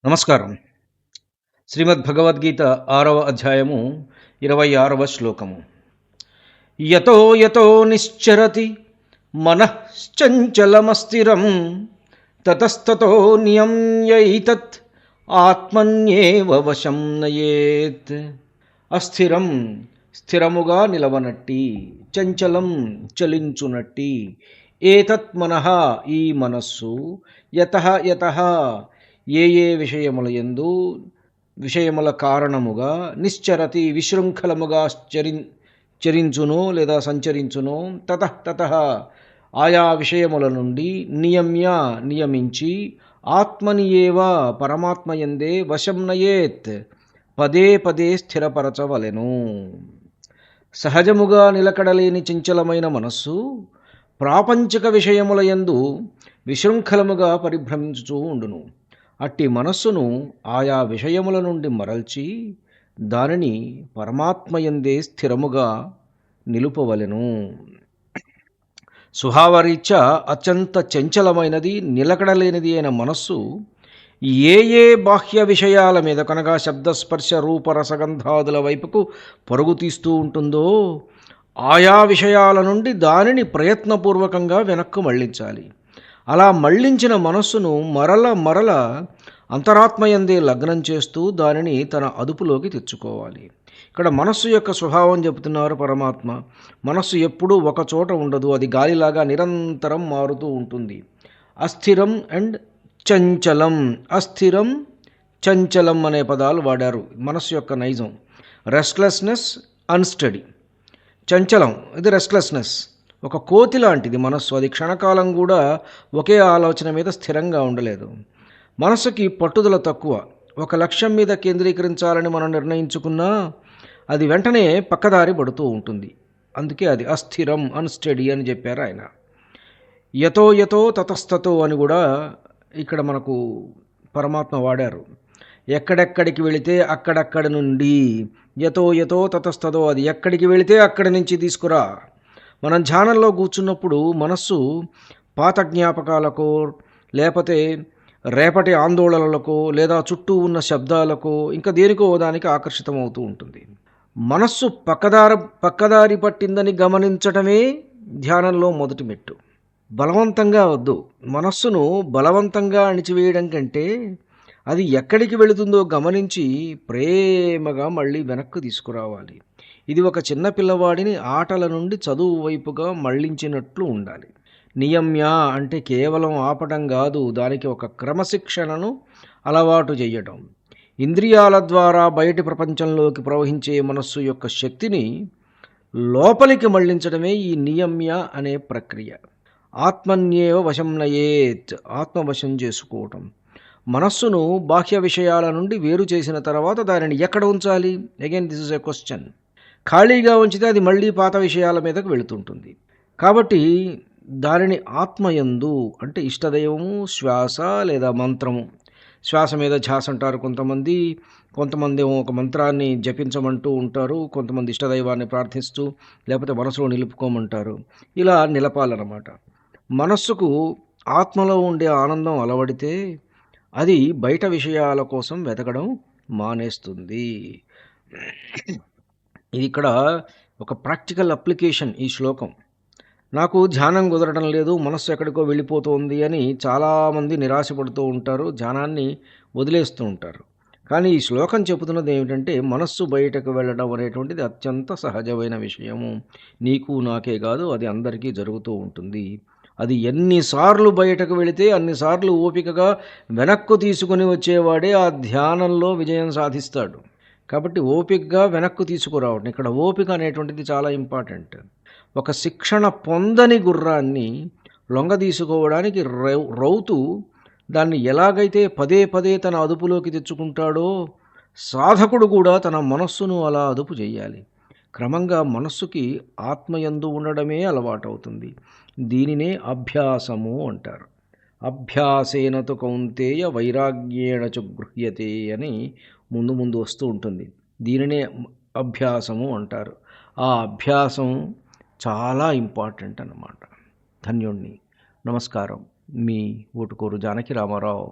నమస్కారం. శ్రీమద్భగవద్గీత 6వ అధ్యాయము 26వ శ్లోకము. యతో యతో నిశ్చరతి మనశ్చంచలమస్థిరం తతస్తతో నియమ్యైతత్ ఆత్మన్యేవ వశం నయేత్. అస్థిరం స్థిరముగా నిలవనట్టి, చంచలం చలించునట్టి, ఏతత్ మనః ఈ మనస్సు, యతః యతః ఏ విషయముల విషయముల కారణముగా, నిశ్చరతి విశృంఖలముగా చరించును లేదా సంచరించును, తతః ఆయా విషయముల నుండి నియమించి, ఆత్మని ఏవ పరమాత్మయందే వశం నయేత్ పదే పదే స్థిరపరచవలెను. సహజముగా నిలకడలేని చంచలమైన మనస్సు ప్రాపంచిక విషయముల యందు విశృంఖలముగా పరిభ్రమించుచూ ఉండును. అట్టి మనస్సును ఆయా విషయముల నుండి మరల్చి దానిని పరమాత్మయందే స్థిరముగా నిలుపవలెను. స్వభావరీత్యా అత్యంత చంచలమైనది, నిలకడలేనిది అయిన మనస్సు ఏ బాహ్య విషయాల మీద కనుక శబ్దస్పర్శ రూప రసగంధాదుల వైపుకు పరుగు తీస్తూ ఉంటుందో ఆయా విషయాల నుండి దానిని ప్రయత్నపూర్వకంగా వెనక్కు మళ్లించాలి. అలా మళ్లించిన మనస్సును మరల అంతరాత్మయందే లగ్నం చేస్తూ దానిని తన అదుపులోకి తెచ్చుకోవాలి. ఇక్కడ మనస్సు యొక్క స్వభావం చెబుతున్నారు పరమాత్మ. మనస్సు ఎప్పుడూ ఒక చోట ఉండదు, అది గాలిలాగా నిరంతరం మారుతూ ఉంటుంది. అస్థిరం అండ్ చంచలం. అస్థిరం, చంచలం అనే పదాలు వాడారు. మనస్సు యొక్క నైజం రెస్ట్లెస్నెస్, అన్స్టడీ. చంచలం ఇది రెస్ట్లెస్నెస్. ఒక కోతి లాంటిది మనస్సు. అది క్షణకాలం కూడా ఒకే ఆలోచన మీద స్థిరంగా ఉండలేదు. మనస్సుకి పట్టుదల తక్కువ. ఒక లక్ష్యం మీద కేంద్రీకరించాలని మనం నిర్ణయించుకున్నా అది వెంటనే పక్కదారి పడుతూ ఉంటుంది. అందుకే అది అస్థిరం, అన్స్టడీ అని చెప్పారు ఆయన. యతో యతో తతస్తతో అని కూడా ఇక్కడ మనకు పరమాత్మ వాడారు. ఎక్కడెక్కడికి వెళితే అక్కడక్కడి నుండి, యతో యతో తతస్తతో, అది ఎక్కడికి వెళితే అక్కడి నుంచి తీసుకురా. మనం ధ్యానంలో కూర్చున్నప్పుడు మనస్సు పాత జ్ఞాపకాలకో, లేకపోతే రేపటి ఆందోళనలకో, లేదా చుట్టూ ఉన్న శబ్దాలకో, ఇంకా దేనికో దానికి ఆకర్షితమవుతూ ఉంటుంది. మనస్సు పక్కదారి పట్టిందని గమనించటమే ధ్యానంలో మొదటి మెట్టు. బలవంతంగా వద్దు. మనస్సును బలవంతంగా అణిచివేయడం కంటే అది ఎక్కడికి వెళుతుందో గమనించి ప్రేమగా మళ్ళీ వెనక్కు తీసుకురావాలి. ఇది ఒక చిన్న పిల్లవాడిని ఆటల నుండి చదువు వైపుగా మళ్లించినట్లు ఉండాలి. నియమ్య అంటే కేవలం ఆపటం కాదు, దానికి ఒక క్రమశిక్షణను అలవాటు చేయటం. ఇంద్రియాల ద్వారా బయటి ప్రపంచంలోకి ప్రవహించే మనస్సు యొక్క శక్తిని లోపలికి మళ్లించడమే ఈ నియమ్య అనే ప్రక్రియ. ఆత్మన్యేవ వశం నయేత్, ఆత్మవశం చేసుకోవటం. మనస్సును బాహ్య విషయాల నుండి వేరు చేసిన తర్వాత దానిని ఎక్కడ ఉంచాలి? Again this is a question. ఖాళీగా ఉంచితే అది మళ్ళీ పాత విషయాల మీదకు వెళుతుంటుంది. కాబట్టి దానిని ఆత్మయందు అంటే ఇష్టదైవము, శ్వాస లేదా మంత్రము. శ్వాస మీద ధ్యాస అంటారు కొంతమంది ఒక మంత్రాన్ని జపించమంటూ ఉంటారు, కొంతమంది ఇష్టదైవాన్ని ప్రార్థిస్తూ, లేకపోతే మనసులో నిలుపుకోమంటారు. ఇలా నిలపాలన్నమాట. మనస్సుకు ఆత్మలో ఉండే ఆనందం అలవడితే అది బయట విషయాల కోసం వెతకడం మానేస్తుంది. ఇది ఇక్కడ ఒక ప్రాక్టికల్ అప్లికేషన్ ఈ శ్లోకం. నాకు ధ్యానం కుదరడం లేదు, మనస్సు ఎక్కడికో వెళ్ళిపోతుంది అని చాలామంది నిరాశపడుతూ ఉంటారు, ధ్యానాన్ని వదిలేస్తూ ఉంటారు. కానీ ఈ శ్లోకం చెబుతున్నది ఏమిటంటే మనస్సు బయటకు వెళ్ళడం అనేటువంటిది అత్యంత సహజమైన విషయము. నీకు నాకే కాదు, అది అందరికీ జరుగుతూ ఉంటుంది. అది ఎన్నిసార్లు బయటకు వెళితే అన్నిసార్లు ఓపికగా వెనక్కు తీసుకుని వచ్చేవాడే ఆ ధ్యానంలో విజయం సాధిస్తాడు. కాబట్టి ఓపికగా వెనక్కు తీసుకురావడం, ఇక్కడ ఓపిక అనేటువంటిది చాలా ఇంపార్టెంట్. ఒక శిక్షణ పొందని గుర్రాన్ని లొంగ తీసుకోవడానికి రౌతు దాన్ని ఎలాగైతే పదే పదే తన అదుపులోకి తెచ్చుకుంటాడో సాధకుడు కూడా తన మనస్సును అలా అదుపు చేయాలి. క్రమంగా మనస్సుకి ఆత్మయందు ఉండడమే అలవాటవుతుంది. దీనినే అభ్యాసము అంటారు. అభ్యాసేనతు కౌంతేయ వైరాగ్యేణ చ గృహ్యతే అని ముందు వస్తూ ఉంటుంది. దీనినే అభ్యాసము అంటారు. ఆ అభ్యాసం చాలా ఇంపార్టెంట్ అన్నమాట. ధన్యుణ్ణి. నమస్కారం. మీ ఊటుకూరు జానకి రామారావు.